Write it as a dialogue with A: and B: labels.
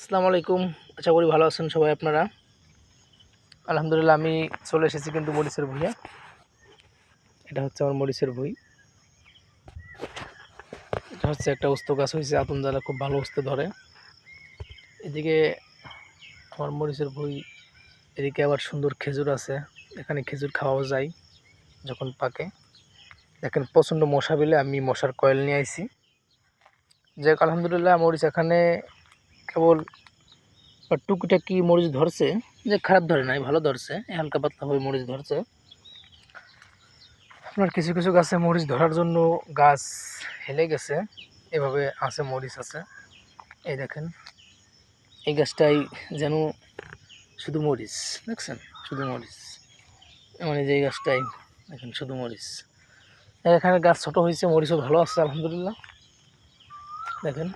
A: আসসালামু আলাইকুম। আশা করি ভালো আছেন সবাই আপনারা। আলহামদুলিল্লাহ আমি চলে এসেছি কিন্তু মরিচের ভুঁইয়ে। এটা হচ্ছে আমার মরিচের ভুঁই। এটা হচ্ছে একটা উস্ত গাছ হয়েছে, আতন জ্বালা খুব ভালো উস্তে ধরে। এদিকে আমার মরিচের ভুঁই, এদিকে আবার সুন্দর খেজুর আছে। এখানে খেজুর খাওয়াও যায় যখন পাকে। দেখেন প্রচণ্ড মশা পেলে আমি মশার কয়েল নিয়ে আইছি। যাক আলহামদুলিল্লাহ মরিচ এখানে কেবল টুকিটাকি মরিচ ধরছে, যে খারাপ ধরে নাই, ভালো ধরছে, হালকা পাতলাভাবে মরিচ ধরছে। আপনার কিছু কিছু গাছে মরিচ ধরার জন্য গাছ হেলে গেছে, এভাবে আছে মরিচ আছে। এই দেখেন এই গাছটাই যেন শুধু মরিচ, দেখছেন শুধু মরিচ, মানে যে এই গাছটাই দেখেন শুধু মরিচ। এখানে গাছ ছোট হয়েছে, মরিচও ভালো আছে আলহামদুলিল্লাহ। দেখেন